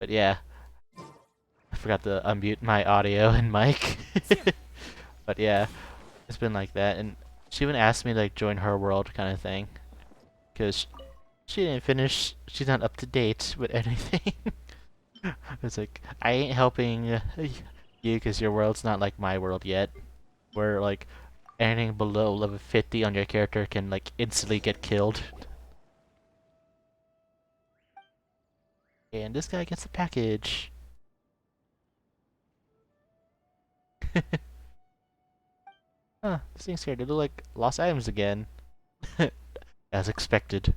But yeah, I forgot to unmute my audio and mic. But yeah, it's been like that, and she even asked me to like join her world kind of thing, cause she didn't finish. She's not up to date with anything. It's like I ain't helping you because your world's not like my world yet. Where like anything below level 50 on your character can like instantly get killed. And this guy gets the package. Huh, these things here, they look like lost items again. As expected.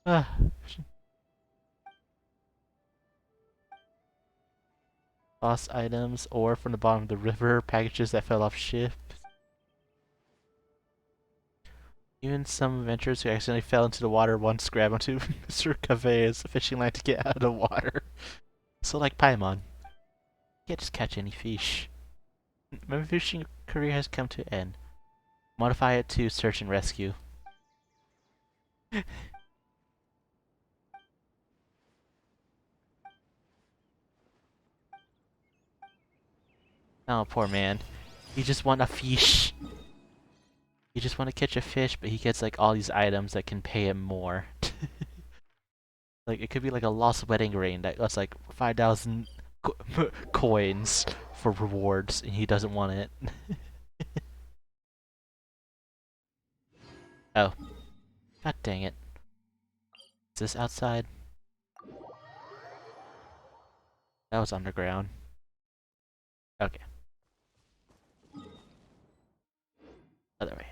Ah, lost items, or from the bottom of the river, packages that fell off ships. Even some adventurers who accidentally fell into the water once grabbed onto Mr. Cave's fishing line to get out of the water. So like Paimon, you can't just catch any fish. My fishing career has come to an end. Modify it to search and rescue. Oh, poor man. He just want a fish. He just want to catch a fish, but he gets like all these items that can pay him more. Like it could be like a lost wedding ring that's like 5,000 coins for rewards, and he doesn't want it. Oh, god dang it! Is this outside? That was underground. Okay, other way.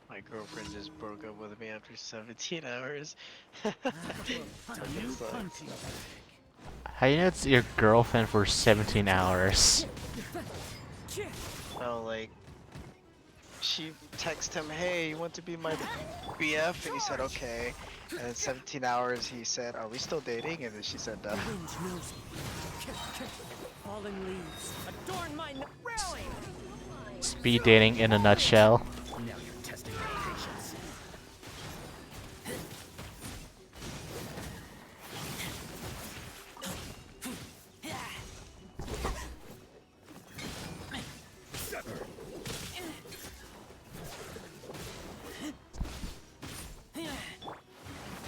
My girlfriend just broke up with me after 17 hours. New Sucks. punching bag. How do you know it's your girlfriend for 17 hours? So like, she texted him, "Hey, you want to be my BF?" And he said, "Okay." And in 17 hours, he said, "Are we still dating?" And then she said, The wind knows me. Fallen leaves adorn my rally. Speed dating in a nutshell. Now you're testing my patience.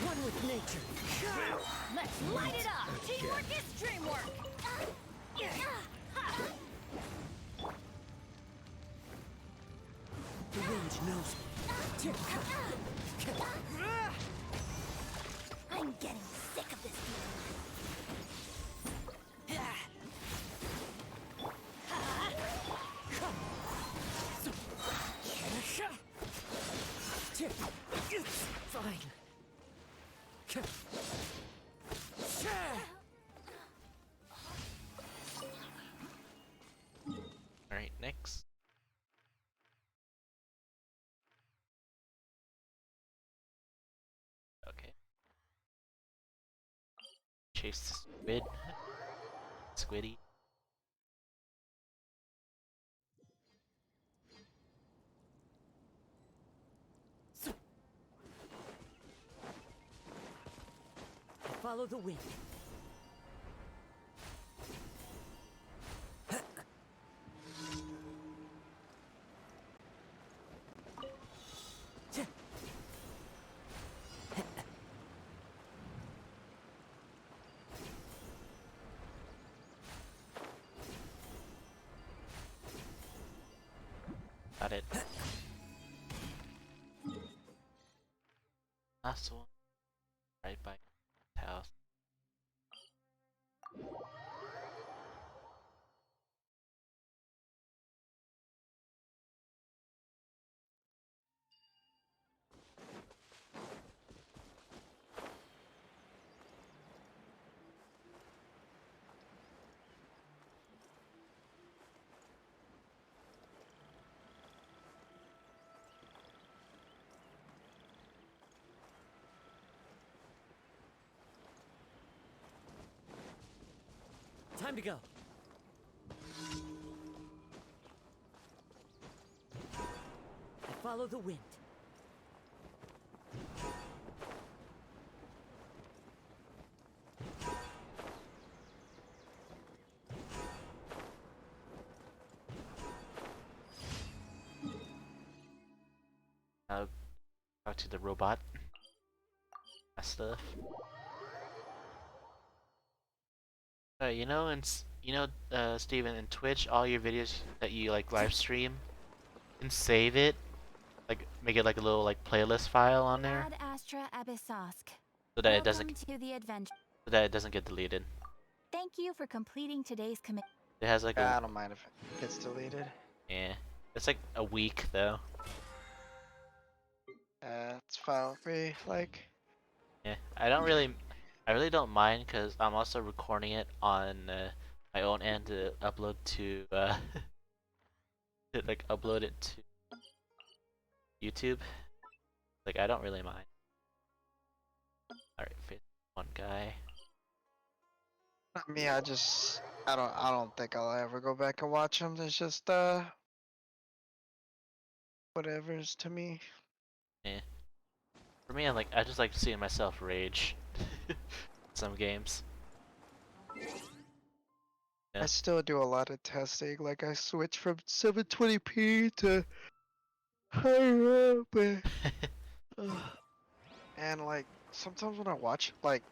One with nature. Let's light it up! Teamwork is dreamwork! The wind knows me. I'm getting sick of this Fine. Alright, next. Okay. Chase the squid. Squiddy. Follow the wind. Got it. Last one. Right by his house. Time to go. I follow the wind. Talk to the robot. That stuff. You know, Steven, in Twitch, all your videos that you like live stream, you can save it, like make it like a little like playlist file on there, Ad Astra Abyssosk. so that it Welcome doesn't to the adventure. get deleted. Thank you for completing today's commit. It has like I a don't mind if it gets deleted. yeah, it's like a week though. It's fine with me. Like, Yeah, I really don't mind because I'm also recording it on my own end to upload to to like upload it to YouTube. Like I don't really mind. All right, face one guy. not me. I don't think I'll ever go back and watch them. It's just, whatever's to me. Yeah. For me, I just like seeing myself rage. Some games. Yeah. I still do a lot of testing. Like, I switch from 720p to higher up, and like sometimes when I watch, like,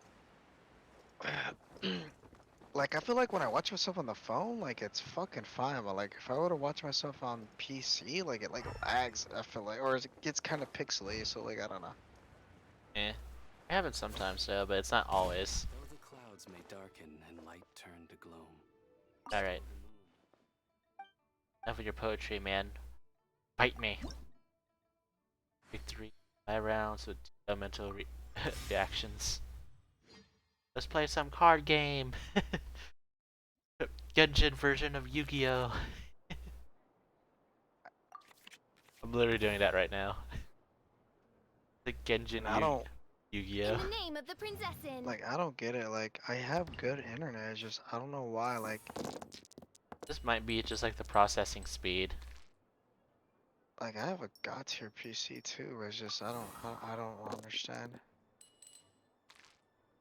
like I feel like when I watch myself on the phone, like it's fucking fine. But like if I were to watch myself on PC, like it like lags. I feel like, or it gets kind of pixely. So like I don't know. Yeah. I haven't sometimes though, but it's not always. Though the clouds may darken and light turn to gloom. Alright. Enough of your poetry, man. Fight me. Victory. 5 rounds with mental reactions. Let's play some card game. Genshin version of Yu-Gi-Oh. I'm literally doing that right now. The Genshin And I don't Yu-Gi-Oh. In the name of the princessin. like. I don't get it. Like I have good internet. It's just I don't know why. This might be just like the processing speed. Like I have a god tier PC too. It's just I don't understand.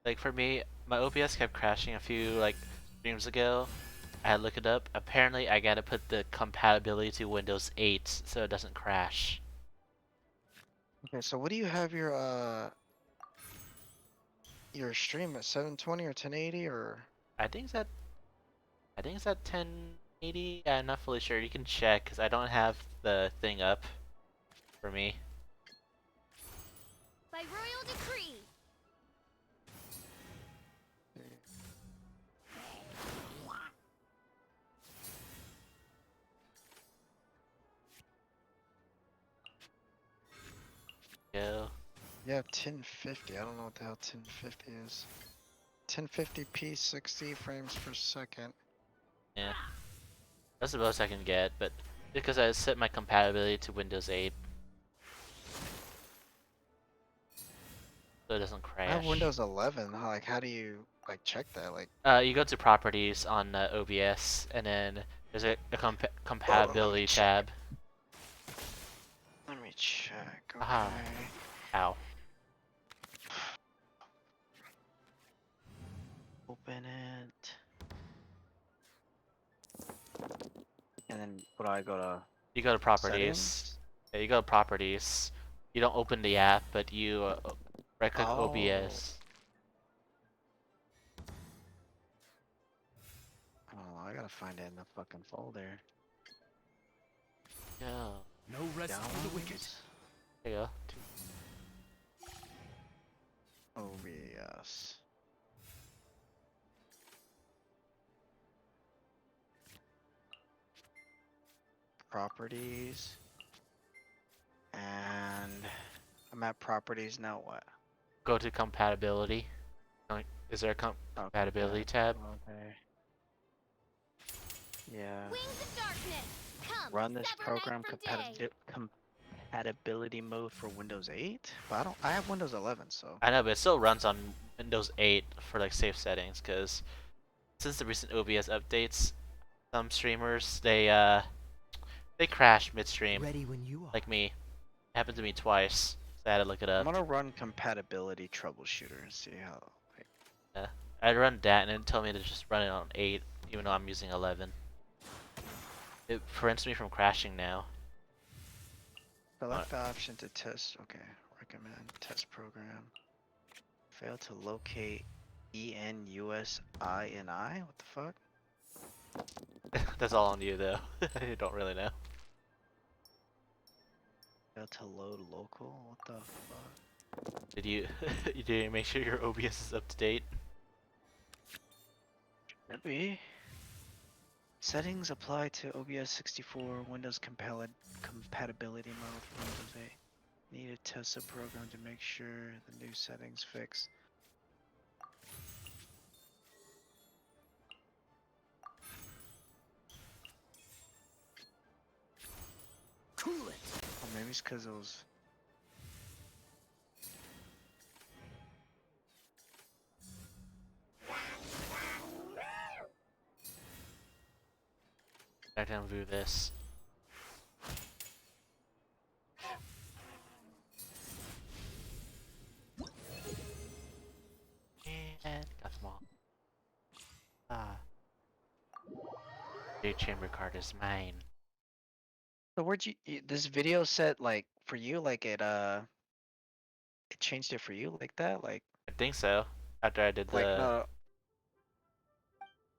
Like for me, my OBS kept crashing a few like streams ago. I had to look it up. Apparently, I gotta put the compatibility to Windows 8 so it doesn't crash. Okay, so what do you have your stream at 720 or 1080 or? I think it's at I think it's at 1080. I'm not fully sure. You can check because I don't have the thing up for me. By royal decree. Go. Yeah, 1050. I don't know what the hell 1050 is. 1050p, 60 frames per second. Yeah, that's the most I can get, but because I set my compatibility to Windows 8, so it doesn't I have crash. Windows 11. Like, how do you like check that? Like, You go to properties on OBS, and then there's a compatibility check. tab. Let me check. Okay. Aha. Ow. Open it. And then what do I go to? You go to properties. Settings? Yeah, you go to properties. You don't open the app, but you right click Oh. OBS. Oh, I gotta find it in the fucking folder. Yeah. No rest for the wicked. There you go. OBS. Properties. And I'm at properties now. What? Go to compatibility. Is there a compatibility tab? Okay. Yeah. Wings of darkness. Come. Run this sever night program from day. compatibility mode for Windows 8, but I don't. I have Windows 11, so. I know, but it still runs on Windows 8 for like safe settings, because since the recent OBS updates, some streamers they crash midstream, Ready when you are. like me. It happened to me twice, so I had to look it I'm up. gonna run compatibility troubleshooter and see how. Like, Yeah. I'd run that and it told me to just run it on 8, even though I'm using 11. It prevents me from crashing now. select the option to test. Okay, recommend test program. Fail to locate ENUSI and I. What the fuck? That's all on you though. I don't really know. Fail to load local. What the fuck? Did you you did make sure your OBS is up to date? Maybe. Settings apply to OBS 64 Windows compatibility mode for Windows 8. Need to test the program to make sure the new settings fix. Cool it. Oh, maybe it's because it was. I can do this. And got them all. Ah. Your chamber card is mine. So where'd this video set like for you like it changed it for you like that like I think so. After I did like the no.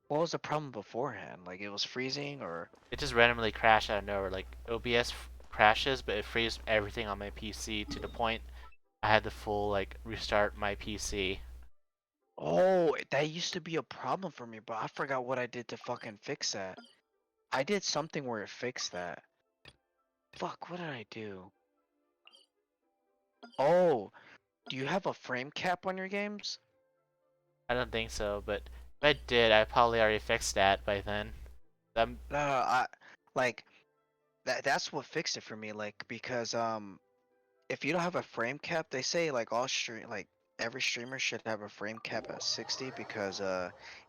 What was the problem beforehand? Like it was freezing or? it just randomly crashed out of nowhere. Like OBS crashes, but it frees everything on my PC to the point I had to full like restart my PC. Oh, that used to be a problem for me, but I forgot what I did to fucking fix that. I did something where it fixed that. Fuck, what did I do? Oh, do you have a frame cap on your games? I don't think so, but if I did, I probably already fixed that by then. No, I like that's what fixed it for me, like because if you don't have a frame cap, they say like every streamer should have a frame cap at 60 because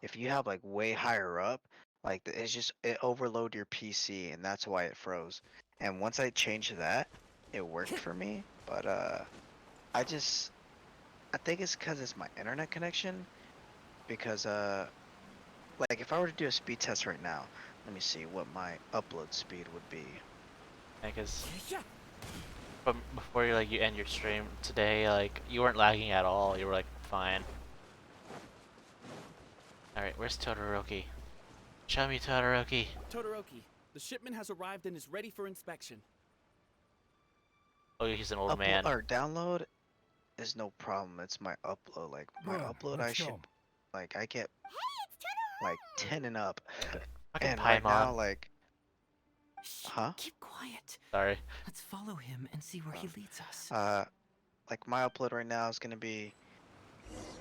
if you have like way higher up, like it overload your PC and that's why it froze. And once I changed that, it worked for me. But I just I think it's because it's my internet connection because like if I were to do a speed test right now, let me see what my upload speed would be. because from before you end your stream today, like you weren't lagging at all. You were like fine. All right, where's Todoroki? Show me Todoroki. Todoroki, the shipment has arrived and is ready for inspection. Oh, he's an old Upload man. or download is no problem. It's my upload. Like my upload, I should like I get like 10 and up. Fucking And right Paimon. now, like, huh? Keep quiet. Sorry. Let's follow him and see where he leads us. Like my upload right now is gonna be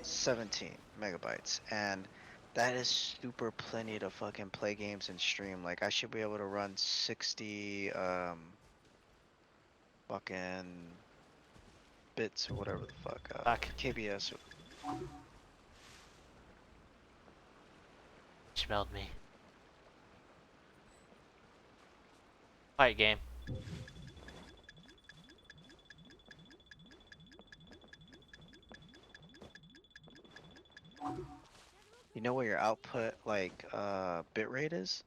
17 megabytes, and that is super plenty to fucking play games and stream. Like I should be able to run 60 fucking bits or whatever the fuck Fuck. KBS. Smelled me. Fight game. You know what your output like bit rate is?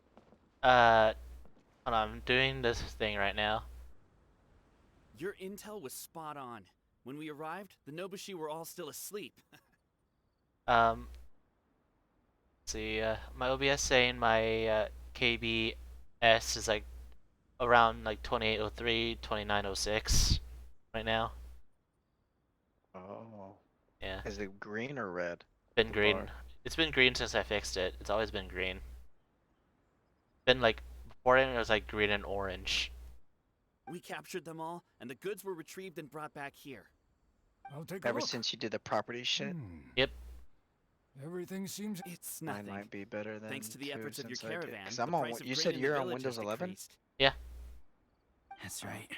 Hold on, I'm doing this thing right now. Your intel was spot on. When we arrived, the Nobushi were all still asleep. Let's see, my OBS saying my KBS is like around like 2803, 2906 right now. Oh. Yeah, Is it green or red? been The green. bar. It's been green since I fixed it. It's always been green. Been like before it was like green and orange. We captured them all, and the goods were retrieved and brought back here. I'll take Ever a look. since you did the property shit, Yep. Everything seems. It's mine nothing. might be better than Thanks to the efforts of your since I did- caravan, 'cause the I'm on. price of You grain said in the you're on village Windows has 11. decreased. That's right.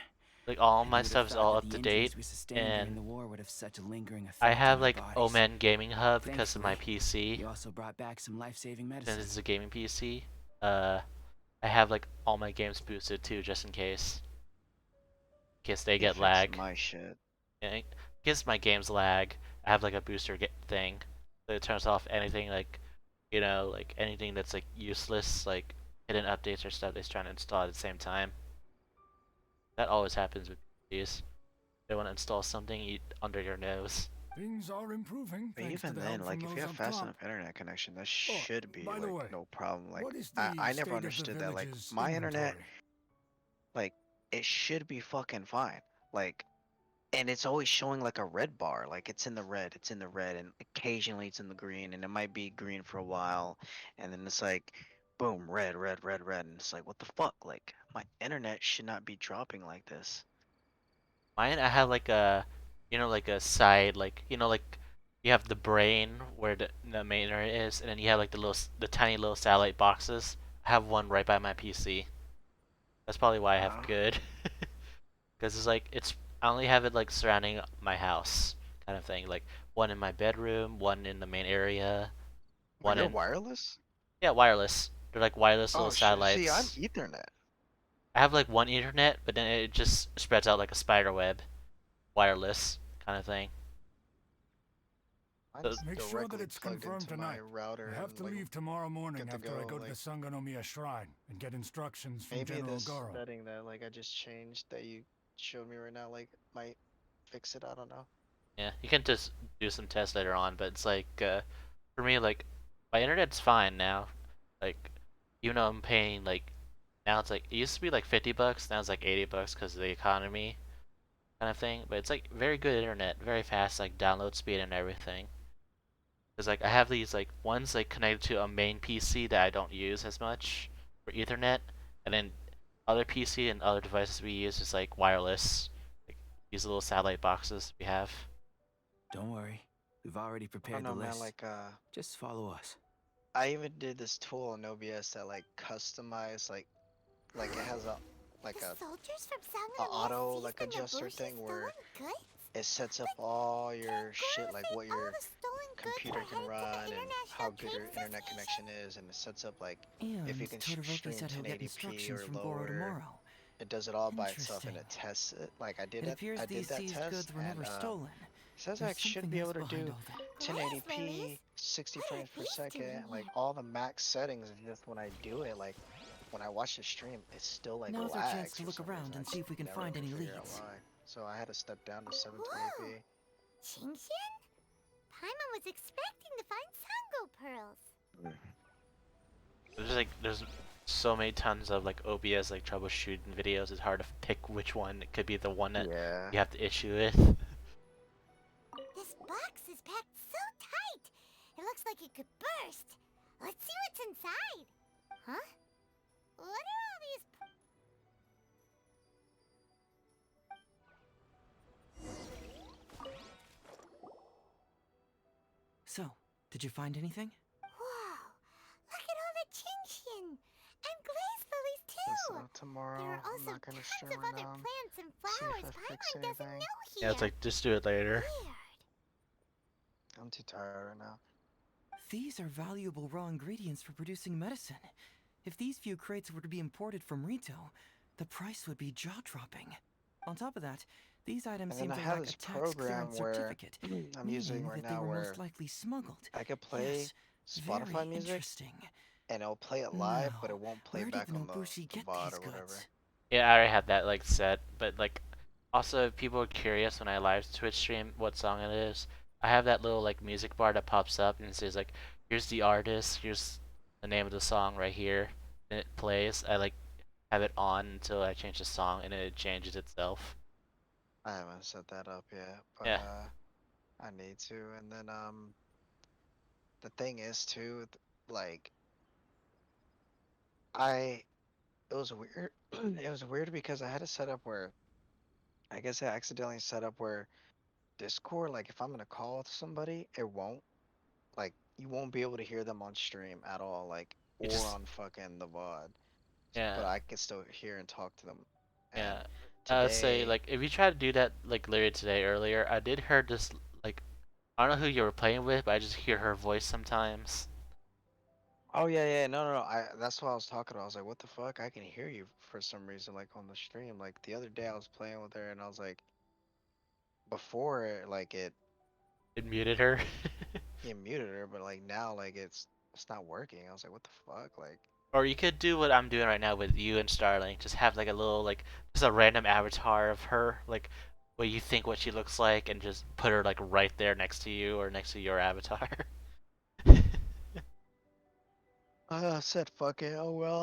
Like all And my who would have stuff's thought all that up the to injuries date, we sustained during and the war would have such a lingering I effect have on our like bodies. Omen Gaming Hub because of my Thankfully, PC. you also brought back some life-saving Since medicine. it's a gaming PC, I have like all my games boosted too, just in case they You get fixed lag. my shit. In case my games lag, I have like a booster thing, so it turns off anything like, like anything that's like useless, like hidden updates or stuff that's trying to install at the same time. That always happens with PCs. They want to install something under your nose. Things are improving But thanks to even the then, help like from if you those have up fast top. enough internet connection, that Oh, should be by the like way, no problem. Like what is I the never state of the understood that. Like village's my internet, inventory? like it should be fucking fine. Like and it's always showing like a red bar. Like it's in the red, it's in the red, and occasionally it's in the green, and it might be green for a while, and then it's like boom, red, red, red, red, and it's like what the fuck? Like my internet should not be dropping like this. Mine, I have like a, like a side, like like you have the brain where the main area is, and then you have like the tiny little satellite boxes. I have one right by my PC. That's probably why I have Uh, good, because it's like I only have it like surrounding my house, kind of thing. Like one in my bedroom, one in the main area, oh, one you're in wireless? yeah, wireless. They're like wireless little Oh shit. See, I'm satellites. Ethernet. I have like one Ethernet, but then it just spreads out like a spider web, wireless kind of thing. So Mine's Make sure that directly it's plugged confirmed into my tonight. router I have and to like leave tomorrow morning good to after I go. go to the Like Sangonomiya Shrine and get instructions from maybe General this Goro. setting that like I just changed that you showed me right now like might fix it. I don't know. yeah, you can just do some tests later on, but it's like for me, like my internet's fine now. Like even though I'm paying like now it's like it used to be like $50, now it's like $80 because of the economy kind of thing. But it's like very good internet, very fast, like download speed and everything. Cause like I have these like ones like connected to a main PC that I don't use as much for Ethernet, and then other PC and other devices we use is like wireless, like these little satellite boxes we have. Don't worry, we've already I don't prepared the know, man. list. Like Just follow us. I even did this tool in OBS that like customize like it has a like The a soldiers from auto Sangonomiya like seized the adjuster Nobushi thing where stolen goods? it sets up all your Can shit Goro like say what all your the stolen goods computer were can headed to run the and how International good your Trade internet Association? connection is, and it sets up like if you And can Todoroki stream said he'll get 1080p instructions or from Goro lower. tomorrow. It does it all by itself and Interesting. it tests it. Like It appears I did these that seized test goods were and never stolen. it says I There's should something be else able to behind do all that. Liz, 1080p, Lilies? 60 What are frames per these doing second, like here? all the max settings. And just when I do it, like when I watch the stream, it still like Now's our chance lags to for look some reason. around I and see just if we can never find could any figure out leads. why. So I had to step down to Whoa! 720p. Genshin? Paimon was expecting to find Sango pearls. There's so many tons of like OBS like troubleshooting videos. It's hard to pick which one. It could be the one that Yeah. you have to issue with. This box is packed so tight. It looks like it could burst. Let's see what's inside. Huh? What are all these? So, did you find anything? Wow! Look at all the Genshin and glaze lilies too. So tomorrow, There are I'm also not gonna tons stream of right other now. plants and See if flowers I fix Paimon doesn't anything. know here. Yeah, it's like just do it later. Weird. I'm too tired right now. These are valuable raw ingredients for producing medicine. If these few crates were to be imported from Rito, the price would be jaw-dropping. On top of that, these items And seem then I to have lack this a tax program clearance where certificate, I'm using meaning right that they now were where most likely smuggled. I could play Yes, Spotify very music interesting. and it'll play it live, but it Now, won't play where did back the on Nobushi the get VOD these or whatever. goods? Yeah, I already have that like set, but like also if people are curious when I live Twitch stream what song it is, I have that little like music bar that pops up and it says like here's the artist, here's the name of the song right here, and it plays. I like have it on until I change the song and then it changes itself. I haven't set that up yet, but Yeah. I need to. And then the thing is too, like I it was weird. It was weird because I had to set up where I guess I accidentally set up where Discord, like if I'm gonna call somebody, it won't. Like you won't be able to hear them on stream at all, like You or just on fucking the VOD. But yeah, I can still hear and talk to them. And yeah. Say today. like if you try to do that like later today earlier, I did hear this like I don't know who you were playing with, but I just hear her voice sometimes. Oh yeah, yeah, no, no, no. That's what I was talking about. I was like, what the fuck? I can hear you for some reason, like on the stream. Like the other day, I was playing with her, and I was like, before like It muted her. it muted her, but like now, like it's not working. I was like, what the fuck? Like, Or you could do what I'm doing right now with you and Starling. Just have like a little like just a random avatar of her, like what you think what she looks like, and just put her like right there next to you or next to your avatar. I said, fuck it. Oh well,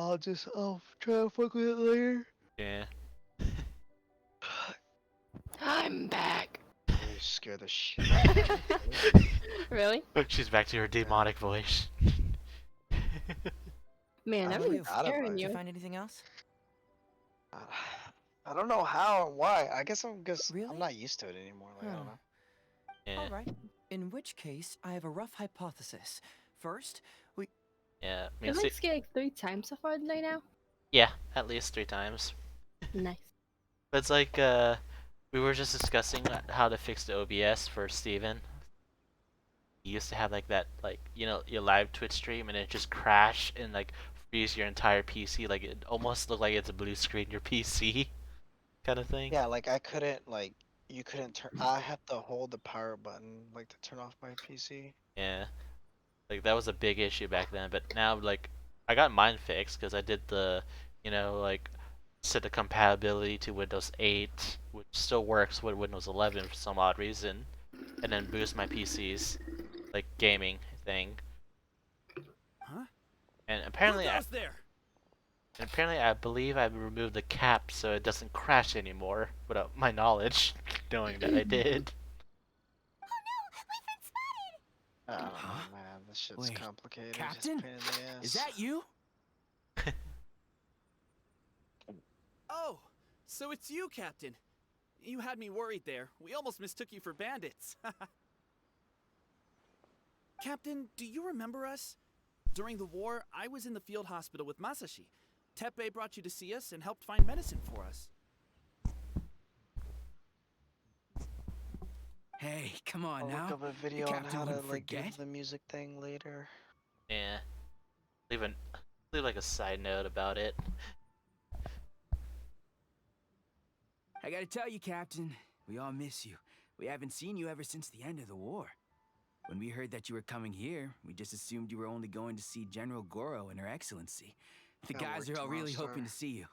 I'll try to fuck with it later. Yeah. I'm back. You scare the shit out of me. Really? She's back to her demonic voice. Man, I I've don't been even out of scaring it. Did you you. find anything else? Uh, I don't know how and why. I guess I'm just I'm Really? not used to it anymore. Like I don't Huh. know. Yeah. All right. In which case, I have a rough hypothesis. First, we Yeah. I You're mean, like scared like 3 times so far today now. yeah, at least 3 times. Nice. But it's like we were just discussing how to fix the OBS for Steven. He used to have like that like your live Twitch stream and it just crash and like freeze your entire PC. Like it almost looked like it's a blue screen your PC kind of thing. Yeah, like I couldn't like you couldn't turn. I have to hold the power button like to turn off my PC. Yeah. Like that was a big issue back then, but now like I got mine fixed because I did the like set the compatibility to Windows 8, which still works with Windows 11 for some odd reason, and then boost my PC's like gaming thing. Huh? And Who apparently goes there? I believe I removed the cap so it doesn't crash anymore without my knowledge, knowing that I did. I don't Huh? know, man. This shit's Wait, complicated. It's Captain? a pain in the ass. Is that you? Oh, so it's you, Captain. You had me worried there. We almost mistook you for bandits. Captain, do you remember us? During the war, I was in the field hospital with Masashi. Teppei brought you to see us and helped find medicine for us. Hey, come on I'll now. look up a The video on captain how to wouldn't like give forget. the music thing later. Yeah. Leave like a side note about it. I gotta tell you, Captain, we all miss you. We haven't seen you ever since the end of the war. When we heard that you were coming here, we just assumed you were only going to see General Goro and Her Excellency. The Gotta guys work are all tomorrow, really sir. hoping to see you.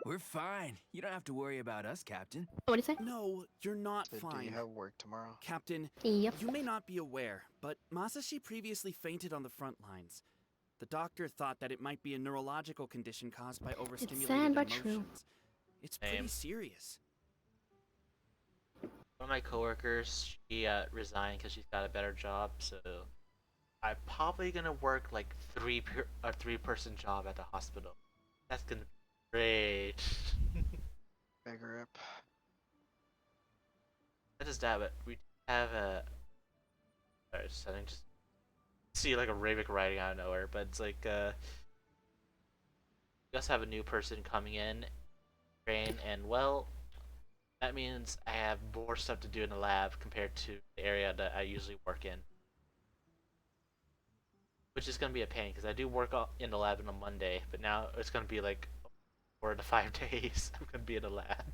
We're fine. You don't have to worry about us, Captain. What do you say? No, you're not So do you fine. have work tomorrow? Captain, Yep. you may not be aware, but Masashi previously fainted on the front lines. The doctor thought that it might be a neurological condition caused by overstimulated sad but true. emotions. It's pretty Same. serious. One of my coworkers, she resigned because she's got a better job, so I'm probably gonna work like a 3-person job at the hospital. That's gonna be great. Big rip. Not just that, but we have a. Sorry, I think just see like a Ravik writing out of nowhere, but it's like we also have a new person coming in, train, and well, that means I have more stuff to do in the lab compared to the area that I usually work in. Which is going to be a pain, because I do work in the lab on a Monday, but now it's going to be like 4 to 5 days I'm going to be in the lab.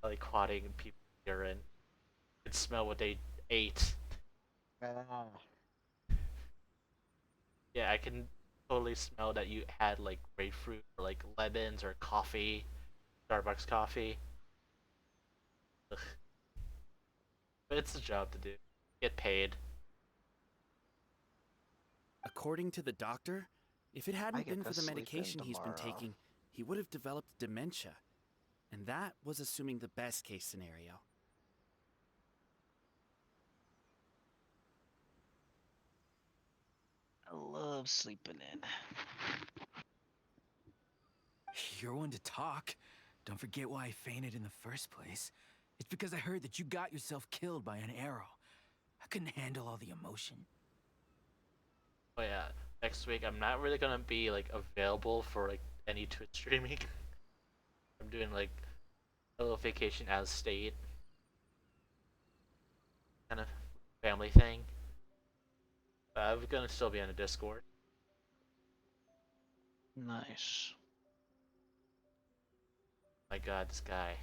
Like quadding people urine. You can smell what they ate. Ah. Yeah, I can totally smell that you had like grapefruit or like lemons or coffee, Starbucks coffee. Ugh. But it's a job to do. Get paid. According to the doctor, if it hadn't get been for to the sleep in medication he's been tomorrow. taking, he would have developed dementia. And that was assuming the best case scenario. I love sleeping in. You're one to talk. Don't forget why I fainted in the first place. It's because I heard that you got yourself killed by an arrow. I couldn't handle all the emotion. Oh yeah, next week, I'm not really gonna be like available for like any Twitch streaming. I'm doing like a little vacation out of state, kind of family thing. But I'm gonna still be on the Discord. Nice. My God, this guy.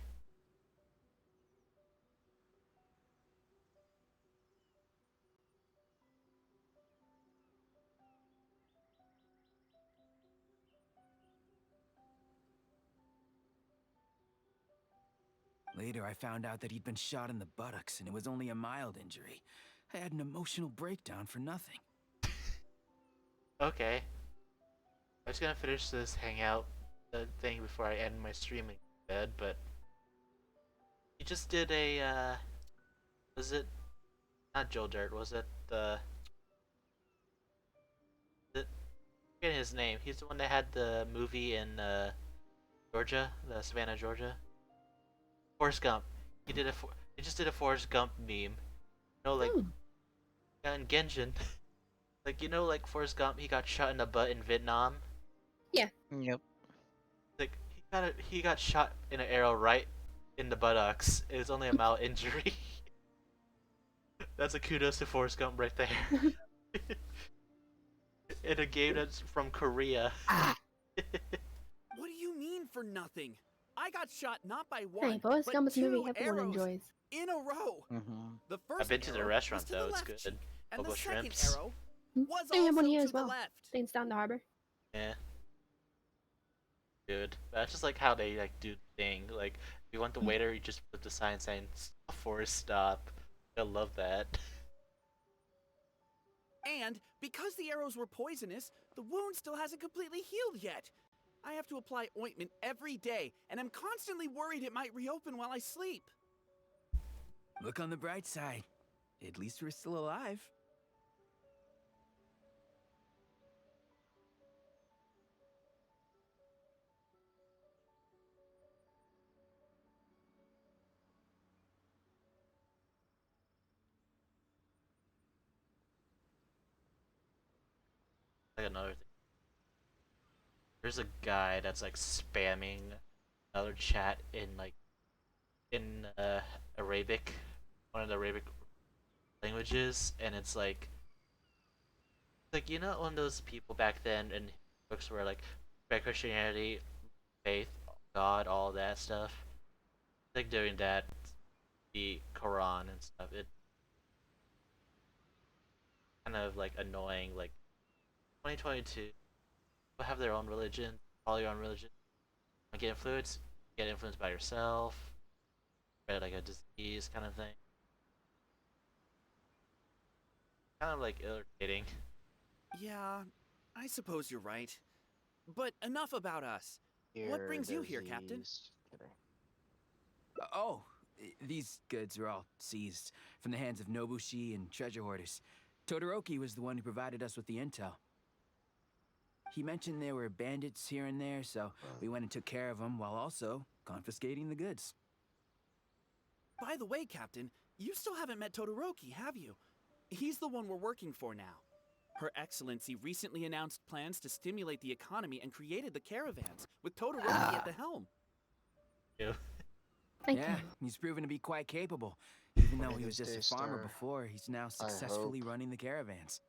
Later, I found out that he'd been shot in the buttocks and it was only a mild injury. I had an emotional breakdown for nothing. Okay. I was gonna finish this hangout thing before I end my streaming bed, but he just did a was it not Joe Dirt, was it forgetting his name. He's the one that had the movie in Georgia, the Savannah, Georgia. Forrest Gump. He just did a Forrest Gump meme. You know, like in Genshin. Like, you know, like Forrest Gump, he got shot in the butt in Vietnam. Yep. Like he got shot in an arrow right in the buttocks. It was only a mild injury. That's a kudos to Forrest Gump right there. In a game that's from Korea. What do you mean for nothing? I got shot not by one, Hey, Forrest but Gump is a movie two everyone arrows enjoys. in a row. Mm-hmm. The first I've been to the arrow restaurant was to though, the it's left good. cheek, and Local the second shrimps. arrow Hmm? was They have also one here to as well. the left. Things down the harbor. Yeah. Good. That's just like how they like do the thing. Like if you want the waiter, you just put the sign saying Forrest stop. I love that. And because the arrows were poisonous, the wound still hasn't completely healed yet. I have to apply ointment every day, and I'm constantly worried it might reopen while I sleep. Look on the bright side. At least we're still alive. Like another thing. There's a guy that's like spamming another chat in like in Arabic, one of the Arabic languages, and it's like you know one of those people back then in books where like Christianity, faith, God, all that stuff. Like doing that, the Quran and stuff. It kind of like annoying. Like 2022, people have their own religion, follow your own religion. Get influenced by yourself, spread like a disease kind of thing. Kind of like irritating. Yeah, I suppose you're right. But enough about us. What brings you here, Captain? These goods were all seized from the hands of Nobushi and treasure hoarders. Todoroki was the one who provided us with the intel. He mentioned there were bandits here and there, so we went and took care of them while also confiscating the goods. By the way, Captain, you still haven't met Todoroki, have you? He's the one we're working for now. Her Excellency recently announced plans to stimulate the economy and created the caravans, with Todoroki at the helm. Ew. Thank Yeah, you. he's proven to be quite capable. Even though he was His just a day farmer star. before, he's now successfully running the caravans.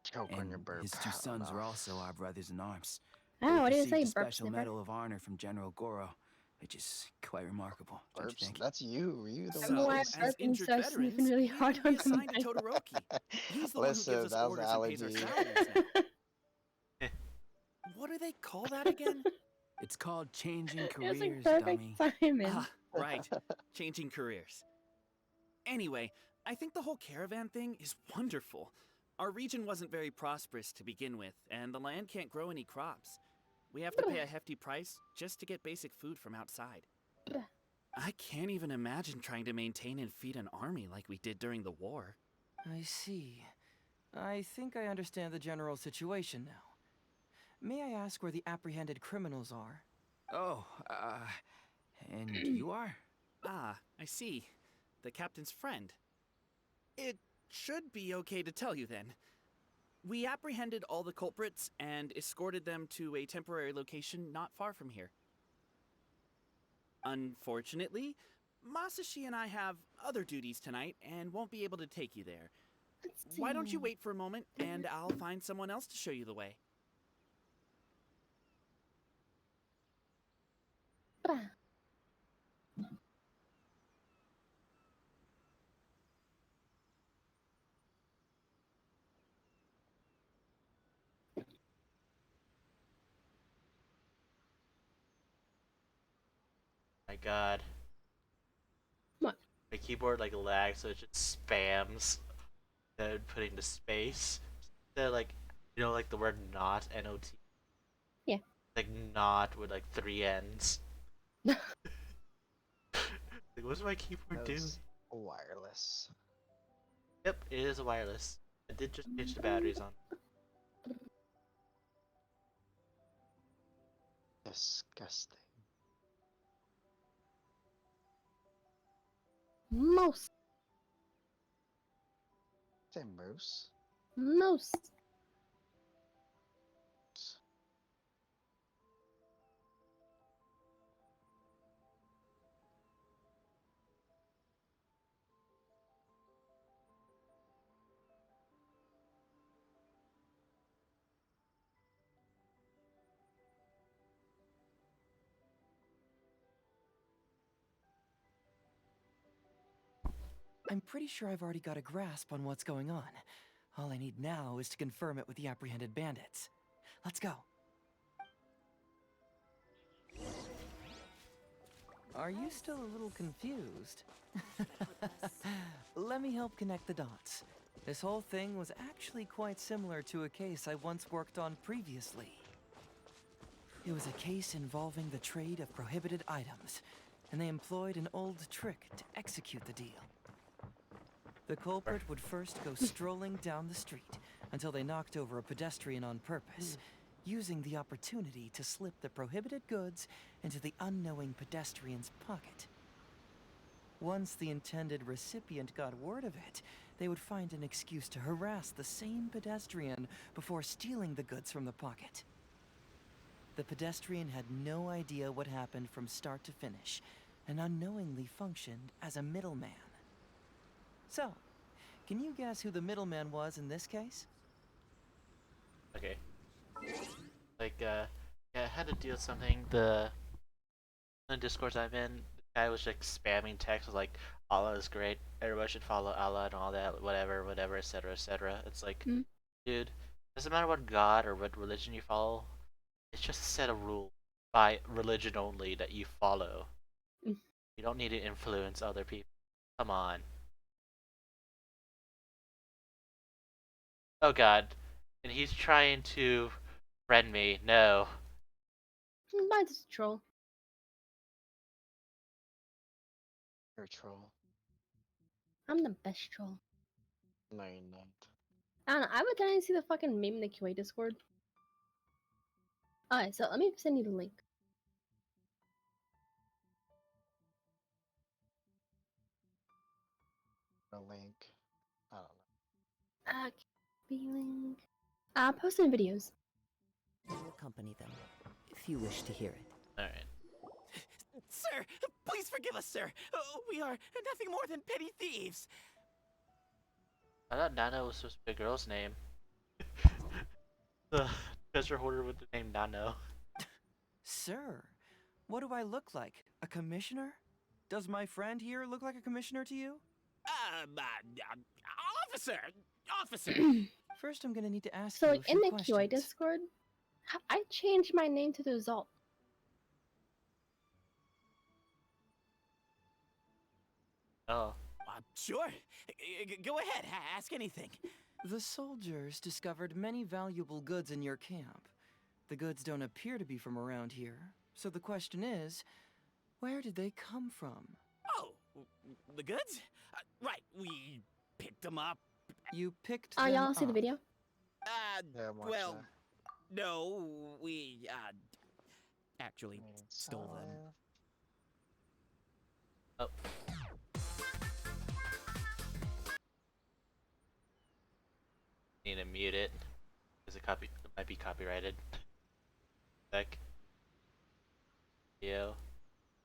Choke on your And burp. his two sons were also our brothers in arms. Oh, Both what did it received say? a Burp special sniffer? medal of honor from General Goro, which is quite remarkable, don't you Burps. think? That's you. You the I'm one. why So, I'm as burping, injured so sniffing veterans, really we've hard been on the reassigned to mic. Todoroki. He's the one who Listen, gives us that was orders and pays our allergy. salaries now. What do they call that again? It's called changing It was careers, like perfect dummy. timing. Ah, right. Changing careers. Anyway, I think the whole caravan thing is wonderful. Our region wasn't very prosperous to begin with, and the land can't grow any crops. We have to pay a hefty price just to get basic food from outside. I can't even imagine trying to maintain and feed an army like we did during the war. I see. I think I understand the general situation now. May I ask where the apprehended criminals are? Oh, and you are? Ah, I see. The captain's friend. It should be okay to tell you then. We apprehended all the culprits and escorted them to a temporary location not far from here. Unfortunately, Masashi and I have other duties tonight and won't be able to take you there. Let's Why don't you see. wait for a moment and I'll find someone else to show you the way? Bah. My God. What? My keyboard like lags, so it just spams instead of putting the space. Instead of, like, you know, like the word not, N-O-T. Yeah. Like not with like 3 N's. Like, what's my keyboard doing? Those wireless. Yep, it is a wireless. I did just change the batteries on. Disgusting. Most. Say moose. Most. I'm pretty sure I've already got a grasp on what's going on. All I need now is to confirm it with the apprehended bandits. Let's go. Are you still a little confused? Let me help connect the dots. This whole thing was actually quite similar to a case I once worked on previously. It was a case involving the trade of prohibited items, and they employed an old trick to execute the deal. The culprit would first go strolling down the street until they knocked over a pedestrian on purpose, using the opportunity to slip the prohibited goods into the unknowing pedestrian's pocket. Once the intended recipient got word of it, they would find an excuse to harass the same pedestrian before stealing the goods from the pocket. The pedestrian had no idea what happened from start to finish, and unknowingly functioned as a middleman. So, can you guess who the middleman was in this case? Okay. Like, yeah, I had to deal with something. The Discourse I'm in, the guy was like spamming text was like, Allah is great, everybody should follow Allah and all that, whatever, whatever, etc., etc. It's like, Mm. dude, doesn't matter what God or what religion you follow, it's just a set of rules by religion only that you follow. Mm. You don't need to influence other people. Come on. Oh God. And he's trying to friend me. No. Mine's a troll. You're a troll. I'm the best troll. No, you're not. I don't know. I would kind of see the fucking meme in the QA Discord. Alright, so let me send you the link. A link. I don't know. Feeling. Posting videos. I will accompany them, if you wish to hear it. Alright. Sir, please forgive us, sir. We are nothing more than petty thieves. I thought Nano was supposed to be a girl's name. The treasure hoarder with the name Nano. Sir, what do I look like? A commissioner? Does my friend here look like a commissioner to you? Officer! Officer! First, I'm gonna need to ask So, you like, a few in the questions. QA Discord, I changed my name to the Zalt. Oh. Sure. Go ahead. Ask anything. The soldiers discovered many valuable goods in your camp. The goods don't appear to be from around here, so the question is, where did they come from? Oh, the goods? Right, we picked them up. You picked Oh, them y'all see the up. video? Yeah, I'm watching Well, that. no, we, actually stole them. Oh. Need to mute it. it might be copyrighted. Like, yo,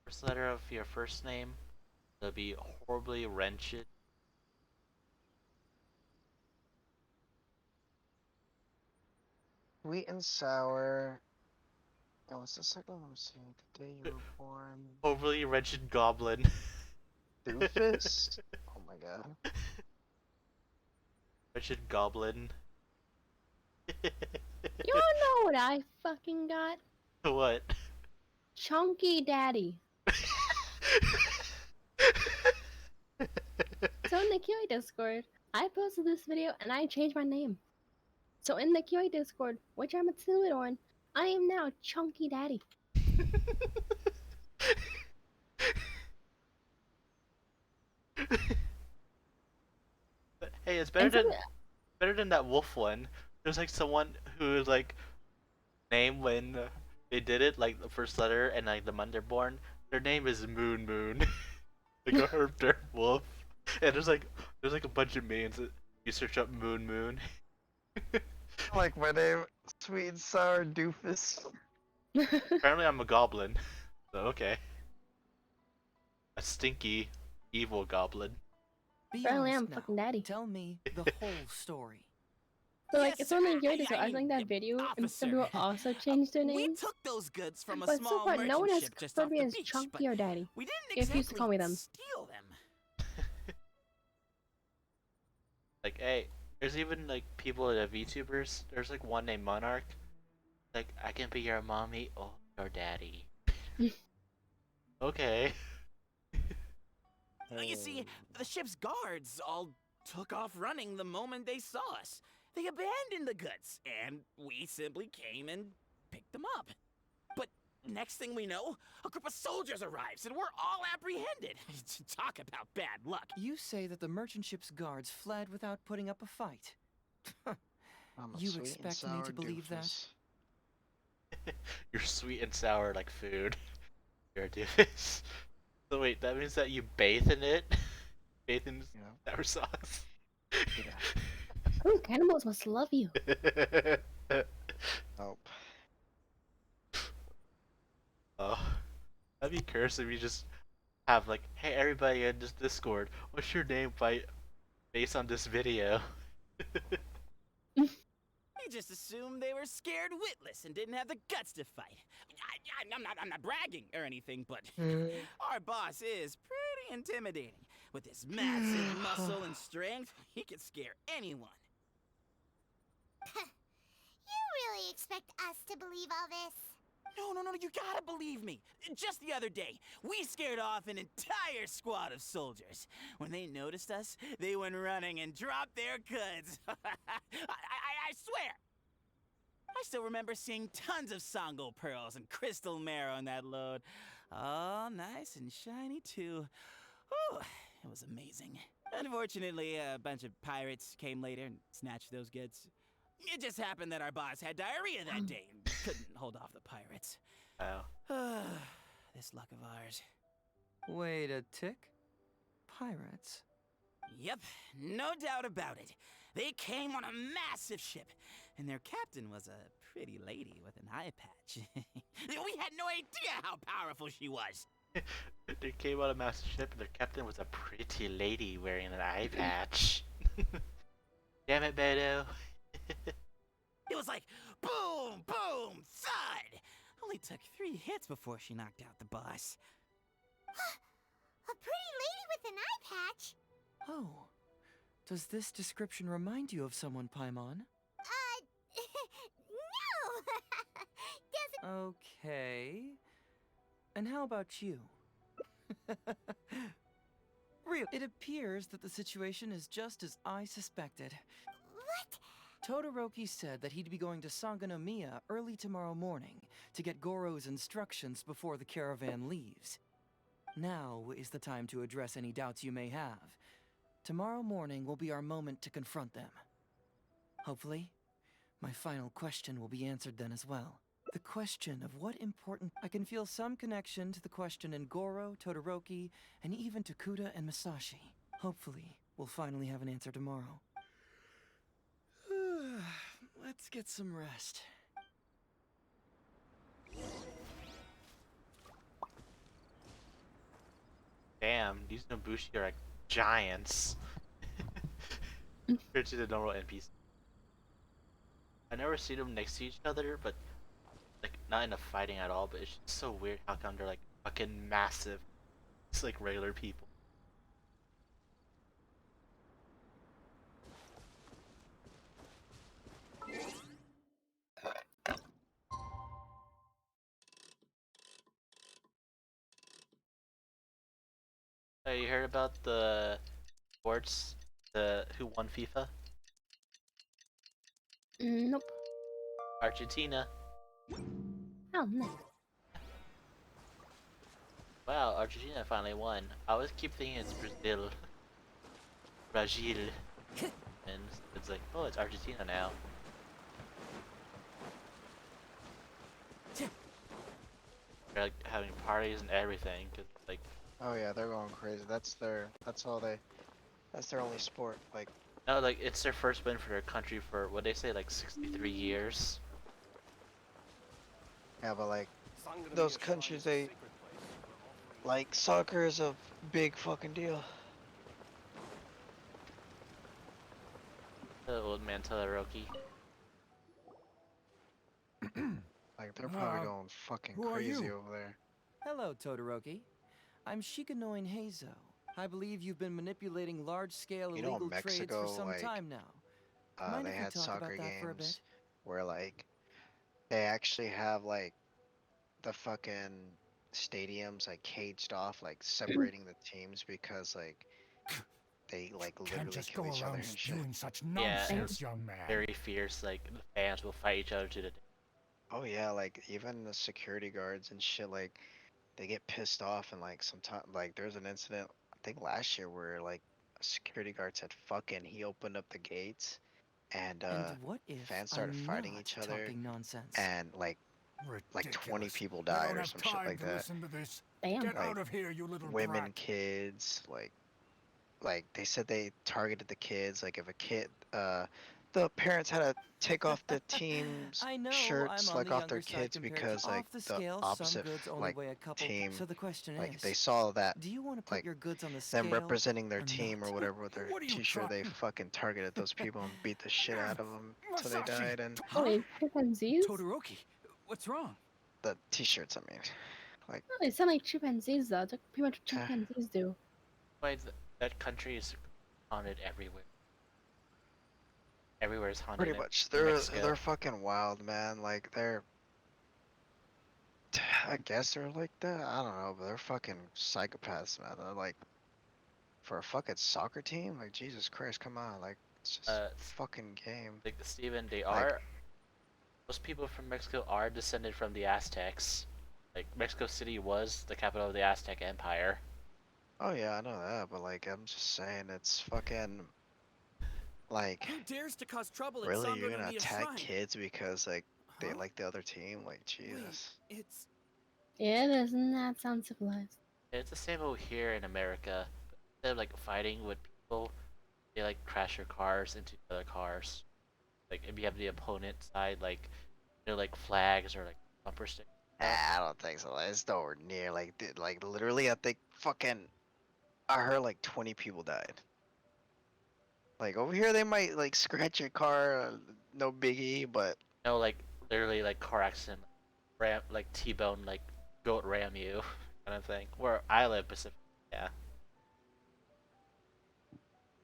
first letter of your first name. It'll be horribly wrenched. Sweet and sour. And what's the second one? Let me see. The day you were born. Horribly wrenched goblin. Doofus? Oh my god. Wretched goblin. You wanna know what I fucking got? What? Chunky Daddy. So in the QA Discord, I posted this video and I changed my name. So in the QA Discord, which I'm attended on, I am now Chunky Daddy. Hey, it's And better than that wolf one. There's like someone who is like name when they did it, like the first letter and like the month they're born. Their name is Moon Moon. Like a herb dirt wolf. And there's like a bunch of names that you search up Moon Moon. Like my name, Sweet and Sour Doofus. Apparently I'm a goblin. So okay. A stinky, evil goblin. Be Apparently honest I'm now. fucking daddy. Tell me the whole story. So like Yes, it's only sir. QA Discord. I think that video and some people also changed their We names. took those goods from a But so small far, merchant no one has ship just referred off me the as beach, Chunky but or Daddy. we didn't If you used to call me them. steal them. Like, hey, there's even like people that are VTubers. There's like one named Monarch. Like, I can be your mommy or your daddy. Okay. You see, the ship's guards all took off running the moment they saw us. They abandoned the goods, and we simply came and picked them up. But next thing we know, a group of soldiers arrives, and we're all apprehended. Talk about bad luck. You say that the merchant ship's guards fled without putting up a fight. I'm a You sweet and expect me sour to believe that? doofus. You're sweet and sour like food. You're a doofus. So wait, that means that you bathe in it? Bathe in sour sauce? Yeah. Oh, cannibals must love you. Nope. Oh, that'd be cursed if you just have like, hey everybody in this Discord, what's your name based on this video? We just assumed they were scared witless and didn't have the guts to fight. I'm not bragging or anything, but our boss is pretty intimidating. With his massive muscle and strength, he could scare anyone. You really expect us to believe all this? No, you gotta believe me. Just the other day, we scared off an entire squad of soldiers. When they noticed us, they went running and dropped their goods. I swear. I still remember seeing tons of Songo pearls and crystal marrow in that load. All nice and shiny too. Whew, it was amazing. Unfortunately, a bunch of pirates came later and snatched those goods. It just happened that our boss had diarrhea that day and couldn't hold off the pirates. Oh. This luck of ours. Wait a tick. Pirates? Yep, no doubt about it. They came on a massive ship, and their captain was a pretty lady with an eye patch. We had no idea how powerful she was. They came on a massive ship and their captain was a pretty lady wearing an eye patch. Damn it, Beto. It was like boom, boom, thud. Only took 3 hits before she knocked out the boss. A pretty lady with an eye patch? Oh. Does this description remind you of someone, Paimon? No! Okay. And how about you? Real. It appears that the situation is just as I suspected. What? Todoroki said that he'd be going to Sangonomiya early tomorrow morning to get Goro's instructions before the caravan leaves. Now is the time to address any doubts you may have. Tomorrow morning will be our moment to confront them. Hopefully, my final question will be answered then as well. The question of what important... I can feel some connection to the question in Goro, Todoroki, and even to Kuda and Masashi. Hopefully, we'll finally have an answer tomorrow. Let's get some rest. Damn, these Nobushi are like giants. Compared to the normal NPC. I never seen them next to each other, but like not in a fighting at all. But it's just so weird how come they're like fucking massive. It's like regular people. You heard about the sports, the who won FIFA? Nope. Argentina. Oh, nice. Wow, Argentina finally won. I always keep thinking it's Brazil. Brazil. And it's like, oh, it's Argentina now. They're like having parties and everything, cause like, Oh yeah, they're going crazy. That's their only sport. Like, no, like it's their first win for their country for what they say like 63 years. yeah, but like those countries, they like soccer is a big fucking deal. The old man Todoroki. Like they're probably Uh, going fucking who are crazy you? over there. Hello, Todoroki. I'm Shikanoin Heizo. I believe you've been manipulating large-scale You know, in illegal trades for Mexico, some like, time now. Mind they if we had talk soccer about that for a bit? games where like they actually have like the fucking stadiums like caged off, like separating the teams because like they like Can't literally just kill go each other around and shit. spewing such Yeah, nonsense, young man. very fierce. Like the fans will fight each other to the. Oh yeah, like even the security guards and shit, like they get pissed off and like sometimes like there's an incident I think last year where like a security guard said fucking he opened up the gates and And what if fans started I'm fighting not each other talking nonsense? and like 20 Ridiculous. people We died don't or have some shit time like to that. listen to this. Damn. Get Like out of here, you little women, brat. kids, like they said they targeted the kids. Like if a kid, the parents had to take off the team's I know I'm shirts on like the off their younger side kids compared to because like off the the scale. Some opposite goods only like weigh a couple. team, So the question like they is, saw that do you want to put like your goods on the them scale representing their or team or not? whatever with their What are you t-shirt, they trying? fucking targeted those people and beat the shit out of them till they Masashi! died. And Huh? Holy chimpanzees? Todoroki, what's wrong? the t-shirts, I mean, like, Oh, they sound like chimpanzees though. That's pretty much what uh, chimpanzees do. Why that country is haunted everywhere. Everywhere is haunted pretty in much Mexico. they're fucking wild, man. Like they're I guess they're like that. I don't know, but they're fucking psychopaths, man. They're like for a fucking soccer team, like Jesus Christ, come on, like it's just a fucking game. Like Steven, they Like, are. Most people from Mexico are descended from the Aztecs. Like Mexico City was the capital of the Aztec Empire. oh yeah, I know that, but like I'm just saying, it's fucking like Who dares to cause trouble at really you're gonna Sanbrelunia attack Shrine? kids because like they Huh? like the other team? Like Wait, Jesus. it's Yeah, it is, and that sounds civilized. It's the same over here in America. Instead of like fighting with people, they like crash your cars into other cars. Like if you have the opponent side, like they're like flags or like bumper stickers. I don't think so. It's nowhere near like like literally I think fucking I heard like 20 people died. Like over here, they might like scratch your car, no biggie, but No, like literally like car accident, ram like T-bone like goat ram you, kind of thing. Where I live, Pacific. Yeah.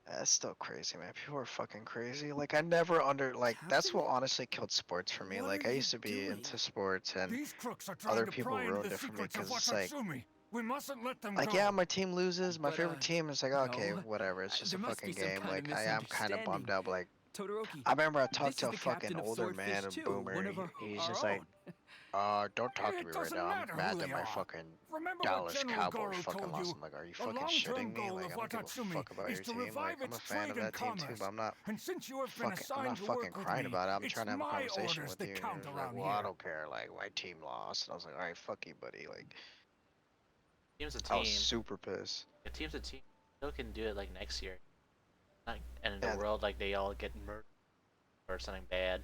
that's still crazy, man. People are fucking crazy. Like I never under like that's Captain? what honestly killed sports for me. What Like are I you used to be doing? into sports, and These crooks are trying other to people pry into ruined the it for me secrets of because it's like, Watatsumi. We mustn't let them yeah, go. my team loses, my But, favorite team. It's like okay, no. whatever. It's just a There must be fucking some game. kind of Like I am kind of bummed misunderstanding. out. But like Todoroki, I remember I talked this to is a the fucking captain of older man, Swordfish a too, boomer. one of He's our just like, own. don't talk to It me right doesn't now. I'm matter mad who that they my are. fucking Remember what Dallas General Cowboys Goro fucking told lost. you? I'm like, are you The fucking long-term shitting me? goal Like, of I don't give a Watatsumi fuck about is your to team. Like, revive I'm a its fan of trade and that team too, but commerce. And since you have been I'm assigned not to fucking work with crying me, about it. I'm it's trying to have a my conversation orders with that you. And count you're just like, around well, I here. don't care. Like, my team lost. And I was like, all right, fuck you, buddy. Like, Team's a I was team. super pissed. A team's a team. Still can do it like next year. Not end of the Yeah, world like they all get murdered or something bad.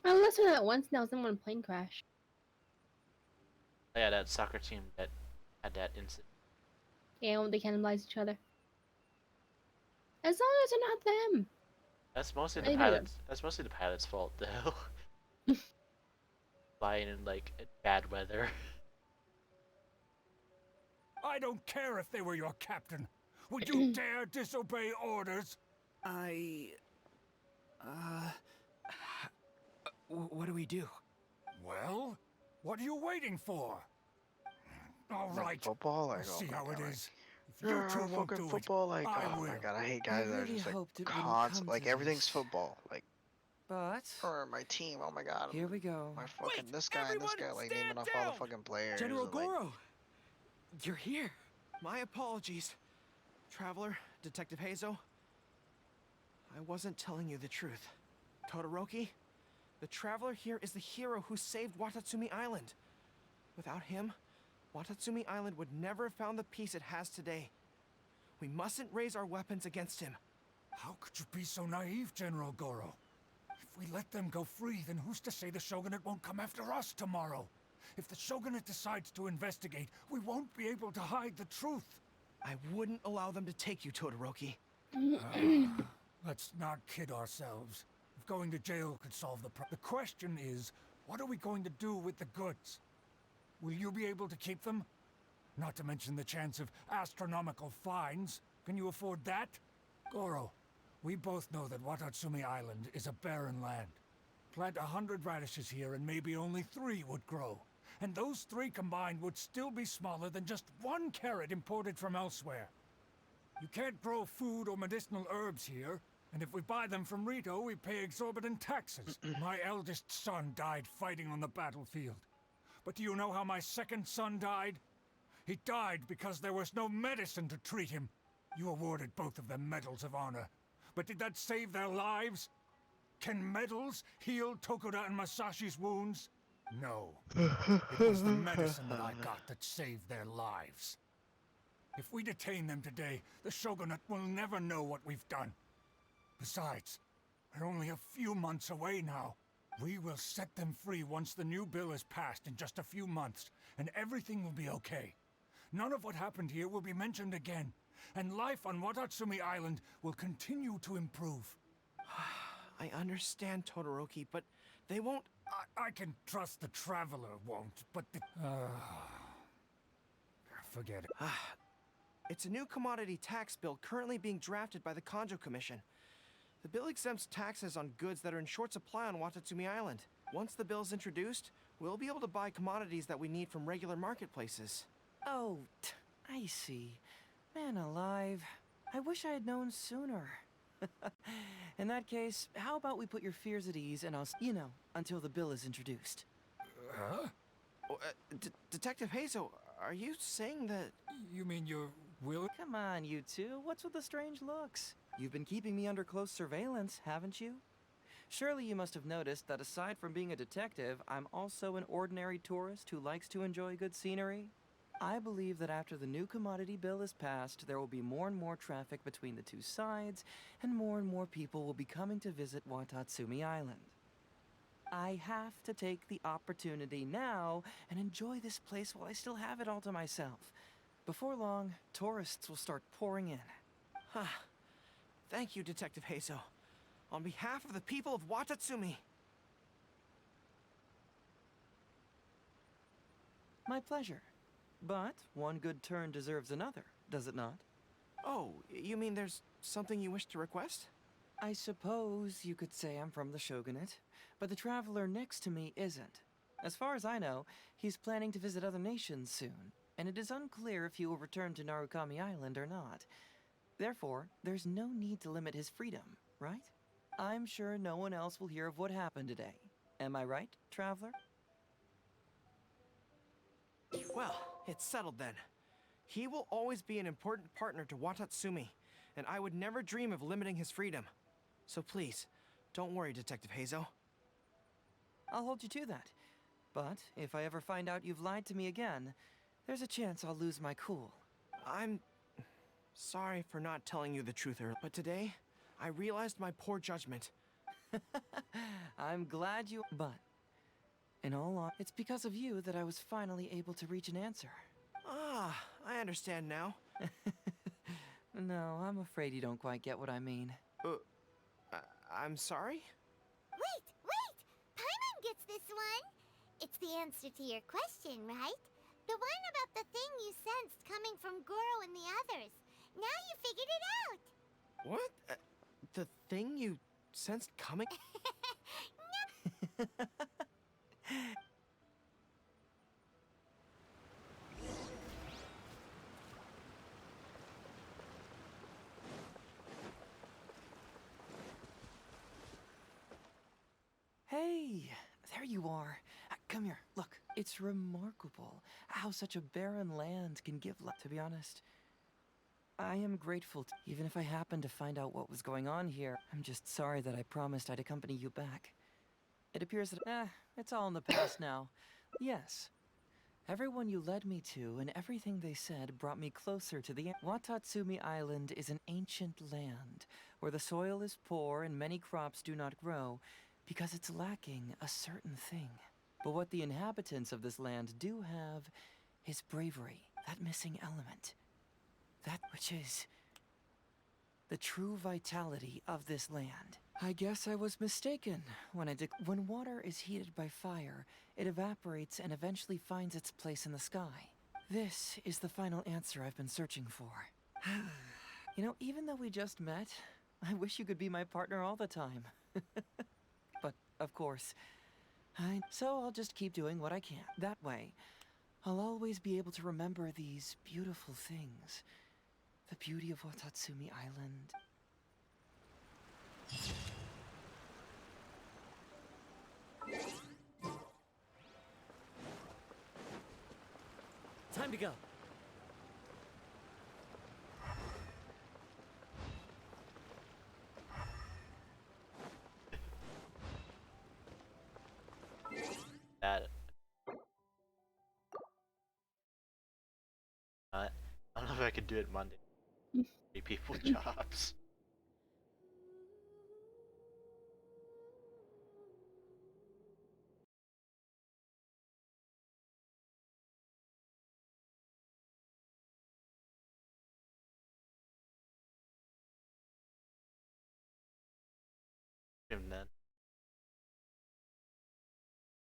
I listened to that once and that was in one plane crash. Yeah, that soccer team that had that incident. Yeah, when they cannibalize each other. As long as they're not them. That's mostly the Maybe them. pilot's. That's mostly the pilot's fault, though. Flying in like bad weather. I don't care if they were your captain. Would you dare disobey orders? What do we do? Well, what are you waiting for? All Like right. football, like We'll oh see my how god, it like is. If you two won't fucking do football, like it, I oh will. my god, I hate I guys that are really just like hoped it wouldn't constant, come like to everything's this. football, like But or my team. Oh my god, here we go. my fucking Wait, this guy and this everyone guy, like stand naming off all the down! fucking players. General And, like, Goro! You're here. My apologies. Traveler, Detective Hazo. I wasn't telling you the truth. Todoroki, the Traveler here is the hero who saved Watatsumi Island. Without him, Watatsumi Island would never have found the peace it has today. We mustn't raise our weapons against him. How could you be so naive, General Goro? If we let them go free, then who's to say the Shogunate won't come after us tomorrow? If the Shogunate decides to investigate, we won't be able to hide the truth. I wouldn't allow them to take you, Todoroki. Let's not kid ourselves. If going to jail could solve the problem. The question is, what are we going to do with the goods? Will you be able to keep them? Not to mention the chance of astronomical fines. Can you afford that? Goro, we both know that Watatsumi Island is a barren land. Plant 100 radishes here and maybe only 3 would grow. And those 3 combined would still be smaller than just 1 carrot imported from elsewhere. You can't grow food or medicinal herbs here, and if we buy them from Rito, we pay exorbitant taxes. My eldest son died fighting on the battlefield. But do you know how my second son died? He died because there was no medicine to treat him. You awarded both of them medals of honor. But did that save their lives? Can medals heal Tokuda and Masashi's wounds? No. It was the medicine that I got that saved their lives. If we detain them today, the Shogunate will never know what we've done. Besides, we're only a few months away now. We will set them free once the new bill is passed in just a few months, and everything will be okay. None of what happened here will be mentioned again, and life on Watatsumi Island will continue to improve. I understand, Todoroki, but they won't... I can trust the Traveler won't, but the... forget it. It's a new commodity tax bill currently being drafted by the Kanjo Commission. The bill exempts taxes on goods that are in short supply on Watatsumi Island. Once the bill's introduced, we'll be able to buy commodities that we need from regular marketplaces. Oh, I see. Man alive. I wish I had known sooner. In that case, how about we put your fears at ease and until the bill is introduced. Huh? Detective Hazo, are you saying that... You mean you're willing? Come on, you two. What's with the strange looks? You've been keeping me under close surveillance, haven't you? Surely you must have noticed that aside from being a detective, I'm also an ordinary tourist who likes to enjoy good scenery. I believe that after the new commodity bill is passed, there will be more and more traffic between the two sides, and more people will be coming to visit Watatsumi Island. I have to take the opportunity now and enjoy this place while I still have it all to myself. Before long, tourists will start pouring in. Thank you, Detective Hazo. On behalf of the people of Watatsumi. My pleasure. But one good turn deserves another, does it not? Oh, you mean there's something you wish to request? I suppose you could say I'm from the Shogunate, but the traveler next to me isn't. As far as I know, he's planning to visit other nations soon, and it is unclear if he will return to Narukami Island or not. Therefore, there's no need to limit his freedom, right? I'm sure no one else will hear of what happened today. Am I right, traveler? Well, it's settled then. He will always be an important partner to Watatsumi, and I would never dream of limiting his freedom. So please, don't worry, Detective Hazo. I'll hold you to that. But if I ever find out you've lied to me again, there's a chance I'll lose my cool. I'm sorry for not telling you the truth earlier, but today, I realized my poor judgment. I'm glad you. But, in all it's because of you that I was finally able to reach an answer. Ah, I understand now. No, I'm afraid you don't quite get what I mean. I'm sorry? Wait, wait! Paimon gets this one! It's the answer to your question, right? The one about the thing you sensed coming from Goro and the others. Now you figured it out! What? The thing you sensed coming? Hey, there you are. Come here, look. It's remarkable how such a barren land can give life. To be honest, I am grateful, even if I happened to find out what was going on here. I'm just sorry that I promised I'd accompany you back. It appears that, it's all in the past now. Yes, everyone you led me to and everything they said brought me closer to the Watatsumi Island is an ancient land where the soil is poor and many crops do not grow because it's lacking a certain thing. But what the inhabitants of this land do have is bravery, that missing element. That which is the true vitality of this land. I guess I was mistaken when when water is heated by fire, it evaporates and eventually finds its place in the sky. This is the final answer I've been searching for. You know, even though we just met, I wish you could be my partner all the time. But, of course, so I'll just keep doing what I can. That way, I'll always be able to remember these beautiful things. The beauty of Watatsumi Island. Time to go. That. I don't know if I could do it Monday. 3 people jobs. And then.